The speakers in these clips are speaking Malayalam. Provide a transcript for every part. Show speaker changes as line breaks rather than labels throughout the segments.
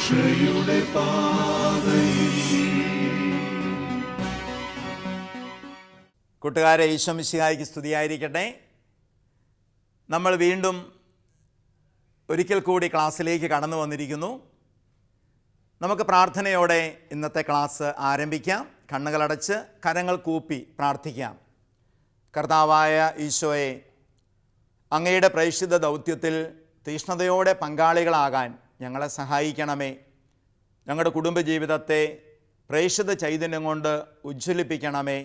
രക്ഷയുടെ പാതയിൽ.
കൂട്ടുകാരെ, ഈശോ മിശിഹായ്ക്ക് സ്തുതിയായിരിക്കട്ടെ. നമ്മൾ വീണ്ടും ഒരിക്കൽ കൂടി ക്ലാസ്സിലേക്ക് കടന്നു വന്നിരിക്കുന്നു. നമുക്ക് പ്രാർത്ഥനയോടെ ഇന്നത്തെ ക്ലാസ് ആരംഭിക്കാം. കണ്ണുകളടച്ച് കരങ്ങൾ കൂപ്പി പ്രാർത്ഥിക്കാം. കർത്താവായ ഈശോയെ, അങ്ങയുടെ പ്രേക്ഷിത ദൗത്യത്തിൽ തീഷ്ണതയോടെ പങ്കാളികളാകാൻ ഞങ്ങളെ സഹായിക്കണമേ. ഞങ്ങളുടെ കുടുംബജീവിതത്തെ പ്രേക്ഷിത ചൈതന്യം കൊണ്ട് ഉജ്ജ്വലിപ്പിക്കണമേ.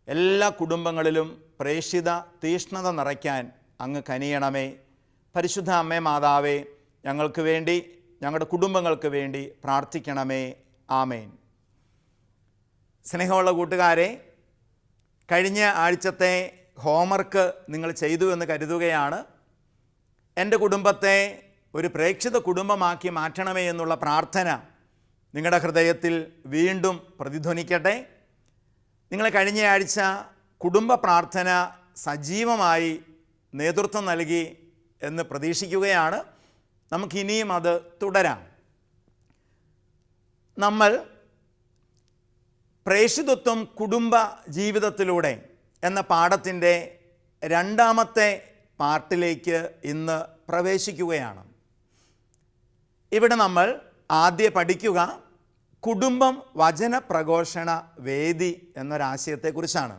എല്ലാ കുടുംബങ്ങളിലും പ്രേക്ഷിത തീഷ്ണത നിറയ്ക്കാൻ അങ്ങ് കനിയണമേ. പരിശുദ്ധ അമ്മേ മാതാവേ, ഞങ്ങൾക്ക് വേണ്ടി, ഞങ്ങളുടെ കുടുംബങ്ങൾക്ക് വേണ്ടി പ്രാർത്ഥിക്കണമേ. ആമേൻ. സ്നേഹമുള്ള കൂട്ടുകാരെ, കഴിഞ്ഞ ആഴ്ചത്തെ ഹോംവർക്ക് നിങ്ങൾ ചെയ്തു എന്ന് കരുതുകയാണ്. എൻ്റെ കുടുംബത്തെ ഒരു പ്രേക്ഷിത കുടുംബമാക്കി മാറ്റണമേ എന്നുള്ള പ്രാർത്ഥന നിങ്ങളുടെ ഹൃദയത്തിൽ വീണ്ടും പ്രതിധ്വനിക്കട്ടെ. നിങ്ങൾ കഴിഞ്ഞ ആഴ്ച കുടുംബ പ്രാർത്ഥന സജീവമായി നേതൃത്വം നൽകി എന്ന് പ്രതീക്ഷിക്കുകയാണ്. നമുക്കിനിയും അത് തുടരാം. നമ്മൾ പ്രേക്ഷിതത്വം കുടുംബ ജീവിതത്തിലൂടെ എന്ന പാഠത്തിൻ്റെ രണ്ടാമത്തെ പാർട്ടിലേക്ക് ഇന്ന് പ്രവേശിക്കുകയാണ്. ഇവിടെ നമ്മൾ ആദ്യം പഠിക്കുക കുടുംബം വചന പ്രഘോഷണ വേദി എന്നൊരാശയത്തെക്കുറിച്ചാണ്.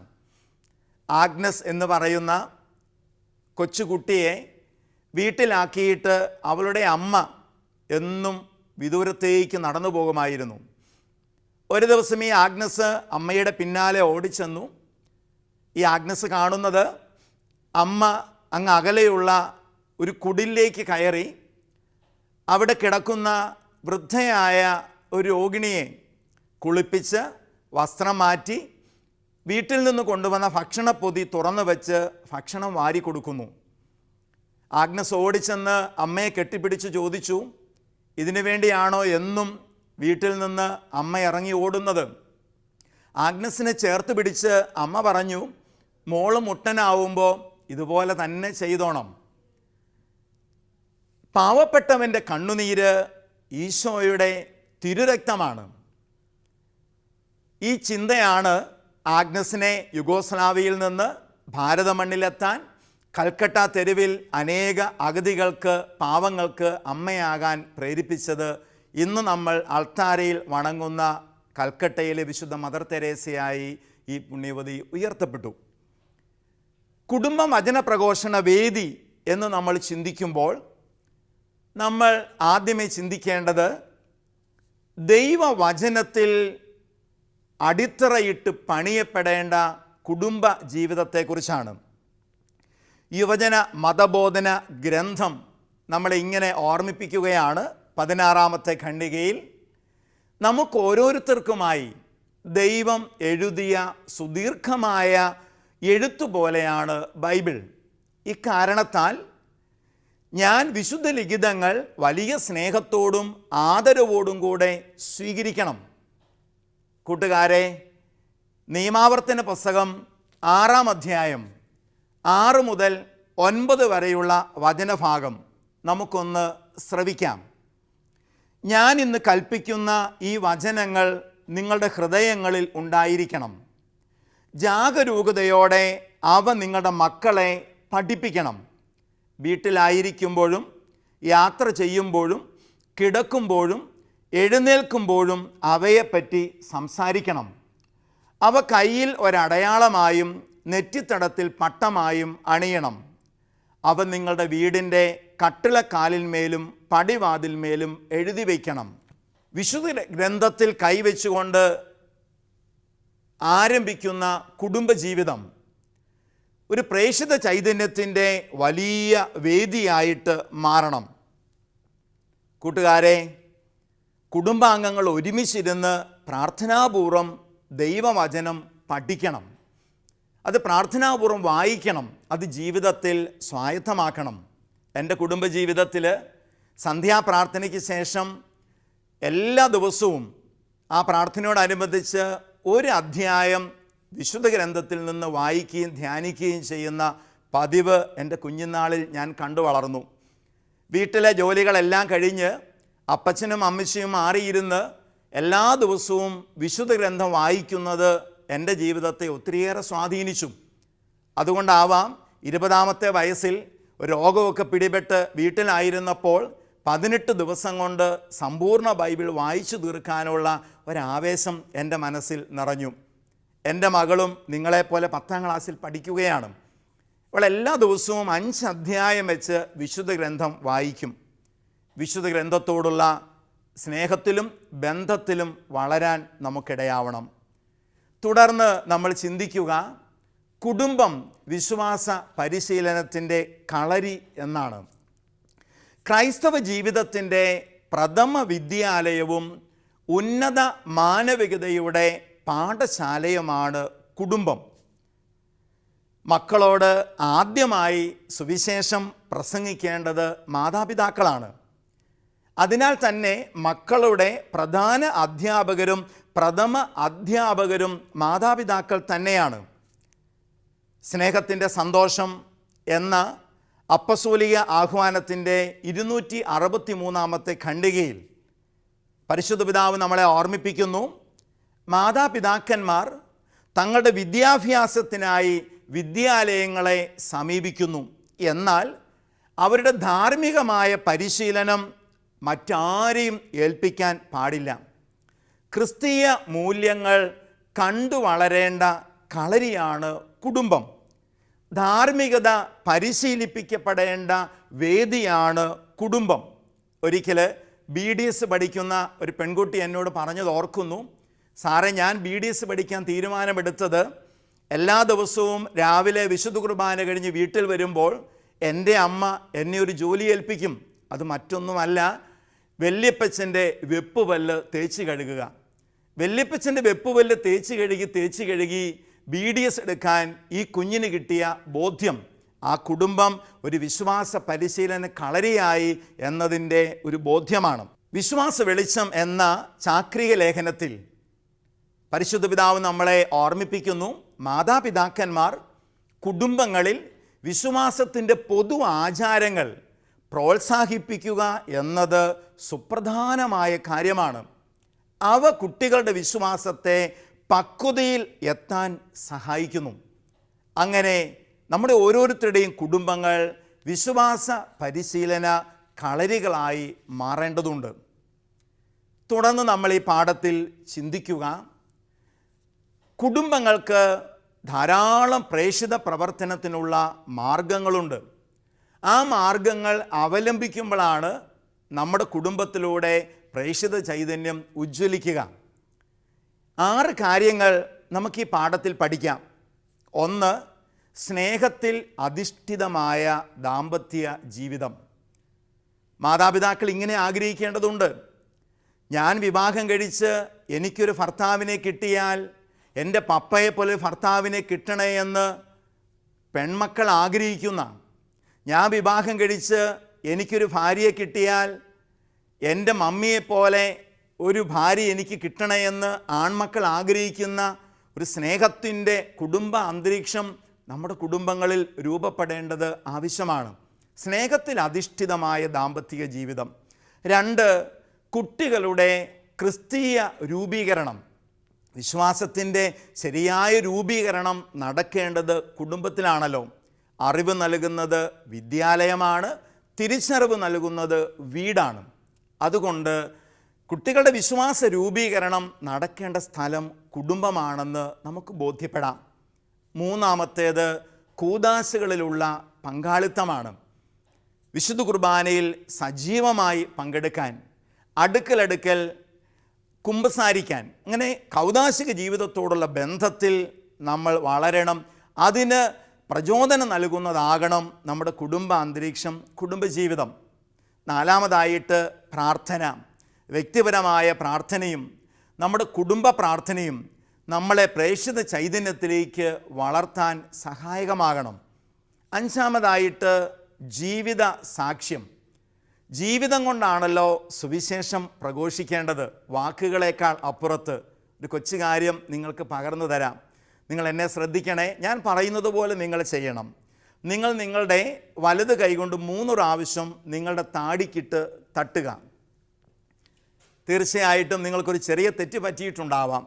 ആഗ്നസ് എന്ന് പറയുന്ന കൊച്ചുകുട്ടിയെ വീട്ടിലാക്കിയിട്ട് അവളുടെ അമ്മ എന്നും വിദൂരത്തേക്ക് നടന്നു പോകുമായിരുന്നു. ഒരു ദിവസം ഈ ആഗ്നസ് അമ്മയുടെ പിന്നാലെ ഓടിച്ചെന്നു. ഈ ആഗ്നസ് കാണുന്നത് അമ്മ അങ്ങ് അകലെയുള്ള ഒരു കുടിലേക്ക് കയറി അവിടെ കിടക്കുന്ന വൃദ്ധയായ ഒരു രോഗിണിയെ കുളിപ്പിച്ച് വസ്ത്രം മാറ്റി വീട്ടിൽ നിന്ന് കൊണ്ടുവന്ന ഭക്ഷണപ്പൊതി തുറന്നു വെച്ച് ഭക്ഷണം വാരി കൊടുക്കുന്നു. ആഗ്നസ് ഓടിച്ചെന്ന് അമ്മയെ കെട്ടിപ്പിടിച്ച് ചോദിച്ചു, ഇതിനു വേണ്ടിയാണോ എന്നും വീട്ടിൽ നിന്ന് അമ്മ ഇറങ്ങി ഓടുന്നത്? ആഗ്നസിനെ ചേർത്ത് പിടിച്ച് അമ്മ പറഞ്ഞു, മോള് മുട്ടനാവുമ്പോൾ ഇതുപോലെ തന്നെ ചെയ്തോണം. പാവപ്പെട്ടവൻ്റെ കണ്ണുനീര് ഈശോയുടെ തിരുരക്തമാണ്. ഈ ചിന്തയാണ് ആഗ്നസിനെ യുഗോസ്ലാവിയയിൽ നിന്ന് ഭാരത മണ്ണിലെത്താൻ, കൽക്കട്ട തെരുവിൽ അനേക അഗതികൾക്ക്, പാവങ്ങൾക്ക് അമ്മയാകാൻ പ്രേരിപ്പിച്ചത്. ഇന്ന് നമ്മൾ അൾത്താരയിൽ വണങ്ങുന്ന കൽക്കട്ടയിലെ വിശുദ്ധ മദർ തെരേസയായി ഈ പുണ്യവതി ഉയർത്തപ്പെട്ടു. കുടുംബ വചന പ്രഘോഷണ വേദി എന്ന് നമ്മൾ ചിന്തിക്കുമ്പോൾ നമ്മൾ ആദ്യമേ ചിന്തിക്കേണ്ടത് ദൈവവചനത്തിൽ അടിത്തറയിട്ട് പണിയപ്പെടേണ്ട കുടുംബ ജീവിതത്തെക്കുറിച്ചാണ്. യുവജന മതബോധന ഗ്രന്ഥം നമ്മളെ ഇങ്ങനെ ഓർമ്മിപ്പിക്കുകയാണ്. 16-ാമത്തെ ഖണ്ഡികയിൽ നമുക്ക് ഓരോരുത്തർക്കുമായി ദൈവം എഴുതിയ സുദീർഘമായ എഴുത്തുപോലെയാണ് ബൈബിൾ. ഇക്കാരണത്താൽ ഞാൻ വിശുദ്ധ ലിഖിതങ്ങൾ വലിയ സ്നേഹത്തോടും ആദരവോടും കൂടെ സ്വീകരിക്കണം. കൂട്ടുകാരെ, നിയമാവർത്തന പുസ്തകം 6-ാം അധ്യായം 6 മുതൽ 9 വരെയുള്ള വചനഭാഗം നമുക്കൊന്ന് ശ്രവിക്കാം. ഞാൻ ഇന്ന് കൽപ്പിക്കുന്ന ഈ വചനങ്ങൾ നിങ്ങളുടെ ഹൃദയങ്ങളിൽ ഉണ്ടായിരിക്കണം. ജാഗരൂകതയോടെ അവ നിങ്ങളുടെ മക്കളെ പഠിപ്പിക്കണം. വീട്ടിലായിരിക്കുമ്പോഴും യാത്ര ചെയ്യുമ്പോഴും കിടക്കുമ്പോഴും എഴുന്നേൽക്കുമ്പോഴും അവയെപ്പറ്റി സംസാരിക്കണം. അവ കയ്യിൽ ഒരടയാളമായും നെറ്റിത്തടത്തിൽ പട്ടമായും അണിയണം. അവ നിങ്ങളുടെ വീടിൻ്റെ കട്ടിളക്കാലിന്മേലും പടിവാതിൽമേലും എഴുതി വയ്ക്കണം. വിശുദ്ധ ഗ്രന്ഥത്തിൽ കൈവച്ചുകൊണ്ട് ആരംഭിക്കുന്ന കുടുംബജീവിതം ഒരു പ്രേക്ഷിത ചൈതന്യത്തിൻ്റെ വലിയ വേദിയായിട്ട് മാറണം. കൂട്ടുകാരെ, കുടുംബാംഗങ്ങൾ ഒരുമിച്ചിരുന്ന് പ്രാർത്ഥനാപൂർവം ദൈവവചനം പഠിക്കണം. അത് പ്രാർത്ഥനാപൂർവം വായിക്കണം. അത് ജീവിതത്തിൽ സ്വായത്തമാക്കണം. എൻ്റെ കുടുംബജീവിതത്തിൽ സന്ധ്യാപ്രാർത്ഥനയ്ക്ക് ശേഷം എല്ലാ ദിവസവും ആ പ്രാർത്ഥനയോടനുബന്ധിച്ച് ഒരു അധ്യായം വിശുദ്ധ ഗ്രന്ഥത്തിൽ നിന്ന് വായിക്കുകയും ധ്യാനിക്കുകയും ചെയ്യുന്ന പതിവ് എൻ്റെ കുഞ്ഞുനാളിൽ ഞാൻ കണ്ടു വളർന്നു. വീട്ടിലെ ജോലികളെല്ലാം കഴിഞ്ഞ് അപ്പച്ചനും അമ്മച്ചിയും മാറിയിരുന്ന് എല്ലാ ദിവസവും വിശുദ്ധ ഗ്രന്ഥം വായിക്കുന്നത് എൻ്റെ ജീവിതത്തെ ഒത്തിരിയേറെ സ്വാധീനിച്ചു. അതുകൊണ്ടാവാം 20-ാമത്തെ വയസ്സിൽ ഒരു രോഗമൊക്കെ പിടിപെട്ട് വീട്ടിലായിരുന്നപ്പോൾ 18 ദിവസം കൊണ്ട് സമ്പൂർണ്ണ ബൈബിൾ വായിച്ചു തീർക്കാനുള്ള ഒരാവേശം എൻ്റെ മനസ്സിൽ നിറഞ്ഞു. എൻ്റെ മകളും നിങ്ങളെപ്പോലെ 10ാം ക്ലാസ്സിൽ പഠിക്കുകയാണ്. അവൾ എല്ലാ ദിവസവും 5 അധ്യായം വെച്ച് വിശുദ്ധ ഗ്രന്ഥം വായിക്കും. വിശുദ്ധ ഗ്രന്ഥത്തോടുള്ള സ്നേഹത്തിലും ബന്ധത്തിലും വളരാൻ നമുക്കിടയാവണം. തുടർന്ന് നമ്മൾ ചിന്തിക്കുക, കുടുംബം വിശ്വാസ പരിശീലനത്തിൻ്റെ കളരി എന്നാണ്. ക്രൈസ്തവ ജീവിതത്തിൻ്റെ പ്രഥമ വിദ്യാലയവും ഉന്നത മാനവികതയുടെ പാഠശാലയുമാണ് കുടുംബം. മക്കളോട് ആദ്യമായി സുവിശേഷം പ്രസംഗിക്കേണ്ടത് മാതാപിതാക്കളാണ്. അതിനാൽ തന്നെ മക്കളുടെ പ്രധാന അധ്യാപകരും പ്രഥമ അധ്യാപകരും മാതാപിതാക്കൾ തന്നെയാണ്. സ്നേഹത്തിൻ്റെ സന്തോഷം എന്ന അപ്പസ്തോലിക ആഹ്വാനത്തിൻ്റെ 263-ാമത്തെ ഖണ്ഡികയിൽ പരിശുദ്ധ പിതാവ് നമ്മളെ ഓർമ്മിപ്പിക്കുന്നു, മാതാപിതാക്കന്മാർ തങ്ങളുടെ വിദ്യാഭ്യാസത്തിനായി വിദ്യാലയങ്ങളെ സമീപിക്കുന്നു. എന്നാൽ അവരുടെ ധാർമ്മികമായ പരിശീലനം മറ്റാരെയും ഏൽപ്പിക്കാൻ പാടില്ല. ക്രിസ്തീയ മൂല്യങ്ങൾ കണ്ടു വളരേണ്ട കളരിയാണ് കുടുംബം. ധാർമ്മികത പരിശീലിപ്പിക്കപ്പെടേണ്ട വേദിയാണ് കുടുംബം. ഒരിക്കൽ BDS പഠിക്കുന്ന ഒരു പെൺകുട്ടി എന്നോട് പറഞ്ഞത് ഓർക്കുന്നു, സാറേ, ഞാൻ BDS പഠിക്കാൻ തീരുമാനമെടുത്തത് എല്ലാ ദിവസവും രാവിലെ വിശുദ്ധ കുർബാന കഴിഞ്ഞ് വീട്ടിൽ വരുമ്പോൾ എൻ്റെ അമ്മ എന്നെ ഒരു ജോലി ഏൽപ്പിക്കും. അത് മറ്റൊന്നുമല്ല, വല്യപ്പച്ചൻ്റെ വെപ്പുപല്ല് തേച്ച് കഴുകുക. വല്യപ്പച്ചൻ്റെ വെപ്പുപല്ല് തേച്ച് കഴുകി BDS എടുക്കാൻ ഈ കുഞ്ഞിന് കിട്ടിയ ബോധ്യം ആ കുടുംബം ഒരു വിശ്വാസ പരിശീലന കളരിയായി എന്നതിൻ്റെ ഒരു ബോധ്യമാണ്. വിശ്വാസ വെളിച്ചം എന്ന ചാക്രിക ലേഖനത്തിൽ പരിശുദ്ധ പിതാവ് നമ്മളെ ഓർമ്മിപ്പിക്കുന്നു, മാതാപിതാക്കന്മാർ കുടുംബങ്ങളിൽ വിശ്വാസത്തിൻ്റെ പൊതു ആചാരങ്ങൾ പ്രോത്സാഹിപ്പിക്കുക എന്നത് സുപ്രധാനമായ കാര്യമാണ്. അവ കുട്ടികളുടെ വിശ്വാസത്തെ പക്വതയിൽ എത്താൻ സഹായിക്കുന്നു. അങ്ങനെ നമ്മുടെ ഓരോരുത്തരുടെയും കുടുംബങ്ങൾ വിശ്വാസ പരിശീലന കളരികളായി മാറേണ്ടതുണ്ട്. തുടർന്ന് നമ്മൾ ഈ പാഠത്തിൽ ചിന്തിക്കുക, കുടുംബങ്ങൾക്ക് ധാരാളം പ്രേക്ഷിത പ്രവർത്തനത്തിനുള്ള മാർഗങ്ങളുണ്ട്. ആ മാർഗങ്ങൾ അവലംബിക്കുമ്പോഴാണ് നമ്മുടെ കുടുംബത്തിലൂടെ പ്രേക്ഷിത ചൈതന്യം ഉജ്ജ്വലിക്കുക. 6 കാര്യങ്ങൾ നമുക്ക് ഈ പാഠത്തിൽ പഠിക്കാം. 1, സ്നേഹത്തിൽ അധിഷ്ഠിതമായ ദാമ്പത്യ ജീവിതം. മാതാപിതാക്കൾ ഇങ്ങനെ ആഗ്രഹിക്കേണ്ടതുണ്ട്, ഞാൻ വിവാഹം കഴിച്ച് എനിക്കൊരു ഭർത്താവിനെ കിട്ടിയാൽ എൻ്റെ പപ്പയെപ്പോലെ ഭർത്താവിനെ കിട്ടണേ എന്ന് പെൺമക്കൾ ആഗ്രഹിക്കുന്ന, ഞാൻ വിവാഹം കഴിച്ച് എനിക്കൊരു ഭാര്യയെ കിട്ടിയാൽ എൻ്റെ മമ്മിയെപ്പോലെ ഒരു ഭാര്യ എനിക്ക് കിട്ടണമെന്ന് ആൺമക്കൾ ആഗ്രഹിക്കുന്ന ഒരു സ്നേഹത്തിൻ്റെ കുടുംബ അന്തരീക്ഷം നമ്മുടെ കുടുംബങ്ങളിൽ രൂപപ്പെടേണ്ടത് ആവശ്യമാണ്. സ്നേഹത്തിൽ അധിഷ്ഠിതമായ ദാമ്പത്തിക ജീവിതം. 2, കുട്ടികളുടെ ക്രിസ്തീയ രൂപീകരണം. വിശ്വാസത്തിൻ്റെ ശരിയായ രൂപീകരണം നടക്കേണ്ടത് കുടുംബത്തിലാണല്ലോ. അറിവ് നൽകുന്നത് വിദ്യാലയമാണ്, തിരിച്ചറിവ് നൽകുന്നത് വീടാണ്. അതുകൊണ്ട് കുട്ടികളുടെ വിശ്വാസ രൂപീകരണം നടക്കേണ്ട സ്ഥലം കുടുംബമാണെന്ന് നമുക്ക് ബോധ്യപ്പെടാം. 3, കൂദാശകളിലുള്ള പങ്കാളിത്തമാണ്. വിശുദ്ധ കുർബാനയിൽ സജീവമായി പങ്കെടുക്കാൻ, അടുക്കൽ കുമ്പസാരിക്കാൻ, അങ്ങനെ കൗദാശിക ജീവിതത്തോടുള്ള ബന്ധത്തിൽ നമ്മൾ വളരണം. അതിന് പ്രചോദനം നൽകുന്നതാകണം നമ്മുടെ കുടുംബ അന്തരീക്ഷം, കുടുംബജീവിതം. 4, പ്രാർത്ഥന. വ്യക്തിപരമായ പ്രാർത്ഥനയും നമ്മുടെ കുടുംബ പ്രാർത്ഥനയും നമ്മളെ പ്രേക്ഷിത ചൈതന്യത്തിലേക്ക് വളർത്താൻ സഹായകമാകണം. 5, ജീവിത സാക്ഷ്യം. ജീവിതം കൊണ്ടാണല്ലോ സുവിശേഷം പ്രഘോഷിക്കേണ്ടത്, വാക്കുകളേക്കാൾ അപ്പുറത്ത്. ഒരു കൊച്ചു കാര്യം നിങ്ങൾക്ക് പകർന്നു തരാം. നിങ്ങൾ എന്നെ ശ്രദ്ധിക്കണേ, ഞാൻ പറയുന്നത് പോലെ നിങ്ങൾ ചെയ്യണം. നിങ്ങൾ നിങ്ങളുടെ വലത് കൈകൊണ്ട് 3 പ്രാവശ്യം നിങ്ങളുടെ താടിക്കിട്ട് തട്ടുക. തീർച്ചയായിട്ടും നിങ്ങൾക്കൊരു ചെറിയ തെറ്റ് പറ്റിയിട്ടുണ്ടാവാം.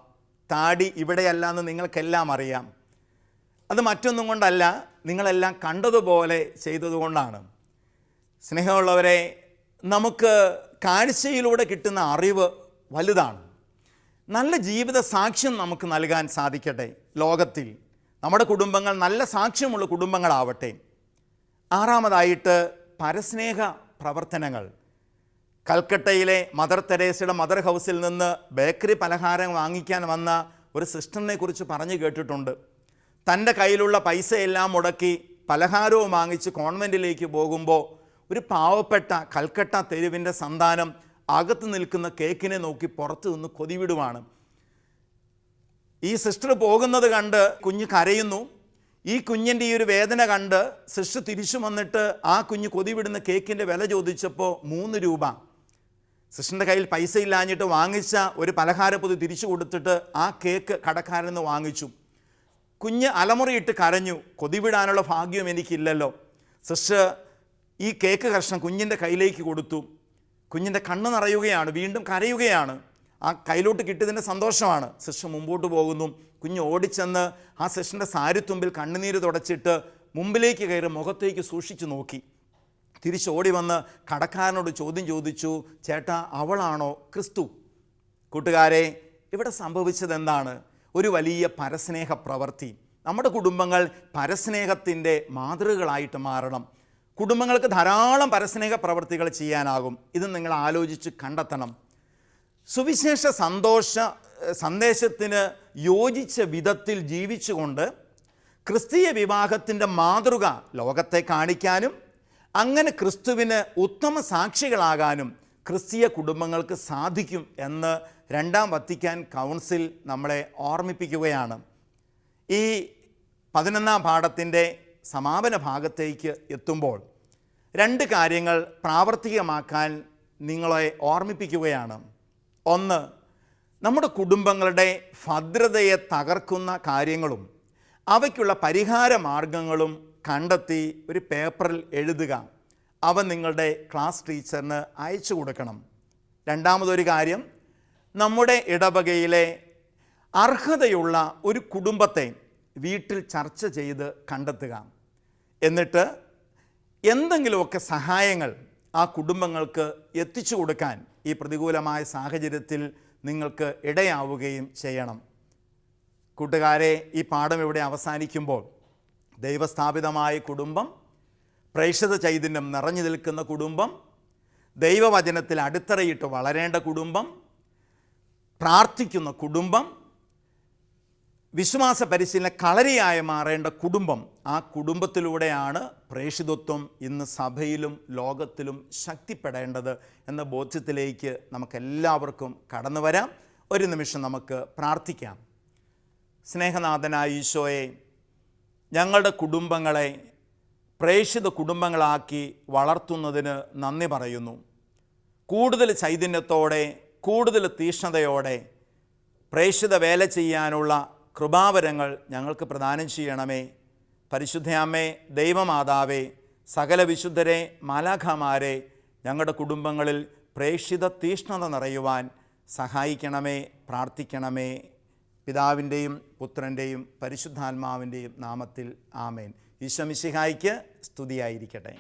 താടി ഇവിടെയല്ല എന്ന് നിങ്ങൾക്കെല്ലാം അറിയാം. അത് മറ്റൊന്നും കൊണ്ടല്ല, നിങ്ങളെല്ലാം കണ്ടതുപോലെ ചെയ്തതുകൊണ്ടാണ്. സ്നേഹമുള്ളവരെ, നമുക്ക് കാഴ്ചയിലൂടെ കിട്ടുന്ന അറിവ് വലുതാണ്. നല്ല ജീവിത സാക്ഷ്യം നമുക്ക് നൽകാൻ സാധിക്കട്ടെ. ലോകത്തിൽ നമ്മുടെ കുടുംബങ്ങൾ നല്ല സാക്ഷ്യമുള്ള കുടുംബങ്ങളാവട്ടെ. ആറാമതായിട്ട് പരസ്നേഹ പ്രവർത്തനങ്ങൾ. കൽക്കട്ടയിലെ മദർ തെരേസയുടെ മദർ ഹൗസിൽ നിന്ന് ബേക്കറി പലഹാരം വാങ്ങിക്കാൻ വന്ന ഒരു സിസ്റ്ററിനെ കുറിച്ച് പറഞ്ഞു കേട്ടിട്ടുണ്ട്. തൻ്റെ കയ്യിലുള്ള പൈസയെല്ലാം മുടക്കി പലഹാരവും വാങ്ങിച്ച് കോൺവെൻറ്റിലേക്ക് പോകുമ്പോൾ ഒരു പാവപ്പെട്ട കൽക്കട്ട തെരുവിൻ്റെ സന്താനം അകത്ത് നിൽക്കുന്ന കേക്കിനെ നോക്കി പുറത്തു നിന്ന് കൊതിവിടുവാണ്. ഈ സിസ്റ്റർ പോകുന്നത് കണ്ട് കുഞ്ഞ് കരയുന്നു. ഈ കുഞ്ഞിൻ്റെ ഈ ഒരു വേദന കണ്ട് സിസ്റ്റർ തിരിച്ചു വന്നിട്ട് ആ കുഞ്ഞ് കൊതിവിടുന്ന കേക്കിൻ്റെ വില ചോദിച്ചപ്പോൾ 3 രൂപ. സിസ്റ്ററിൻ്റെ കയ്യിൽ പൈസ ഇല്ലാഞ്ഞിട്ട് വാങ്ങിച്ച ഒരു പലഹാരപ്പൊതി തിരിച്ചു കൊടുത്തിട്ട് ആ കേക്ക് കടക്കാരിൽ നിന്ന് വാങ്ങിച്ചു. കുഞ്ഞ് അലമുറയിട്ട് കരഞ്ഞു. കൊതിവിടാനുള്ള ഭാഗ്യം എനിക്കില്ലല്ലോ. സിസ്റ്റർ ഈ കേക്ക് കഷ്ണം കുഞ്ഞിൻ്റെ കയ്യിലേക്ക് കൊടുത്തു. കുഞ്ഞിൻ്റെ കണ്ണ് നിറയുകയാണ്, വീണ്ടും കരയുകയാണ്. ആ കയ്യിലോട്ട് കിട്ടിയതിൻ്റെ സന്തോഷമാണ്. സിസ്റ്റർ മുമ്പോട്ട് പോകുന്നു. കുഞ്ഞ് ഓടിച്ചെന്ന് ആ സിസ്റ്ററിൻ്റെ സാരിത്തുമ്പിൽ കണ്ണുനീര് തുടച്ചിട്ട് മുമ്പിലേക്ക് കയറി മുഖത്തേക്ക് സൂക്ഷിച്ചു നോക്കി. തിരിച്ചോടി വന്ന് കടക്കാരനോട് ചോദ്യം ചോദിച്ചു, ചേട്ടാ അവളാണോ ക്രിസ്തു? കൂട്ടുകാരെ, ഇവിടെ സംഭവിച്ചത് എന്താണ്? ഒരു വലിയ പരസ്നേഹ പ്രവൃത്തി. നമ്മുടെ കുടുംബങ്ങൾ പരസ്നേഹത്തിൻ്റെ മാതൃകകളായിട്ട് മാറണം. കുടുംബങ്ങൾക്ക് ധാരാളം പരസ്നേഹ പ്രവൃത്തികൾ ചെയ്യാനാകും. ഇത് നിങ്ങൾ ആലോചിച്ച് കണ്ടെത്തണം. സുവിശേഷ സന്ദേശത്തിന് യോജിച്ച വിധത്തിൽ ജീവിച്ചുകൊണ്ട് ക്രിസ്തീയ വിവാഹത്തിൻ്റെ മാതൃക ലോകത്തെ കാണിക്കാനും അങ്ങനെ ക്രിസ്തുവിന് ഉത്തമ സാക്ഷികളാകാനും ക്രിസ്തീയ കുടുംബങ്ങൾക്ക് സാധിക്കും എന്ന് 2ാം വത്തിക്കാൻ കൗൺസിൽ നമ്മളെ ഓർമ്മിപ്പിക്കുകയാണ്. ഈ 11ാം പാഠത്തിൻ്റെ സമാപന ഭാഗത്തേക്ക് എത്തുമ്പോൾ 2 കാര്യങ്ങൾ പ്രാവർത്തികമാക്കാൻ നിങ്ങളെ ഓർമ്മിപ്പിക്കുകയാണ്. ഒന്ന്, നമ്മുടെ കുടുംബങ്ങളുടെ ഭദ്രതയെ തകർക്കുന്ന കാര്യങ്ങളും അവയ്ക്കുള്ള പരിഹാര മാർഗങ്ങളും കണ്ടെത്തി ഒരു പേപ്പറിൽ എഴുതുക. അവ നിങ്ങളുടെ ക്ലാസ് ടീച്ചറിന് അയച്ചു കൊടുക്കണം. 2ാമതൊരു കാര്യം, നമ്മുടെ ഇടവകയിലെ അർഹതയുള്ള ഒരു കുടുംബത്തെ വീട്ടിൽ ചർച്ച ചെയ്ത് കണ്ടെത്തുക. എന്നിട്ട് എന്തെങ്കിലുമൊക്കെ സഹായങ്ങൾ ആ കുടുംബങ്ങൾക്ക് എത്തിച്ചു കൊടുക്കാൻ ഈ പ്രതികൂലമായ സാഹചര്യത്തിൽ നിങ്ങൾക്ക് ഇടയാവുകയും ചെയ്യണം. കൂട്ടുകാരെ, ഈ പാഠം ഇവിടെ അവസാനിക്കുമ്പോൾ ദൈവസ്ഥാപിതമായ കുടുംബം, പ്രേക്ഷിത ചൈതന്യം നിറഞ്ഞു നിൽക്കുന്ന കുടുംബം, ദൈവവചനത്തിൽ അടിത്തറയിട്ട് വളരേണ്ട കുടുംബം, പ്രാർത്ഥിക്കുന്ന കുടുംബം, വിശ്വാസ പരിശീലന കളരിയായി മാറേണ്ട കുടുംബം, ആ കുടുംബത്തിലൂടെയാണ് പ്രേക്ഷിതത്വം ഇന്ന് സഭയിലും ലോകത്തിലും ശക്തിപ്പെടേണ്ടത് എന്ന ബോധ്യത്തിലേക്ക് നമുക്കെല്ലാവർക്കും കടന്നു വരാം. ഒരു നിമിഷം നമുക്ക് പ്രാർത്ഥിക്കാം. സ്നേഹനാഥനായ ഈശോയെ, ഞങ്ങളുടെ കുടുംബങ്ങളെ പ്രേക്ഷിത കുടുംബങ്ങളാക്കി വളർത്തുന്നതിന് നന്ദി പറയുന്നു. കൂടുതൽ ചൈതന്യത്തോടെ, കൂടുതൽ തീക്ഷ്ണതയോടെ പ്രേക്ഷിത വേല ചെയ്യാനുള്ള കൃപാവരങ്ങൾ ഞങ്ങൾക്ക് പ്രദാനം ചെയ്യണമേ. പരിശുദ്ധയമ്മേ, ദൈവമാതാവേ, സകല വിശുദ്ധരെ, മാലാഖമാരെ, ഞങ്ങളുടെ കുടുംബങ്ങളിൽ പ്രേക്ഷിത തീക്ഷ്ണത നിറയുവാൻ സഹായിക്കണമേ. പ്രാർത്ഥിക്കണമേ. പിതാവിൻ്റെയും പുത്രൻ്റെയും പരിശുദ്ധാത്മാവിൻ്റെയും നാമത്തിൽ ആമേൻ. ഈശോ മിശിഹായ്ക്ക് സ്തുതിയായിരിക്കട്ടെ.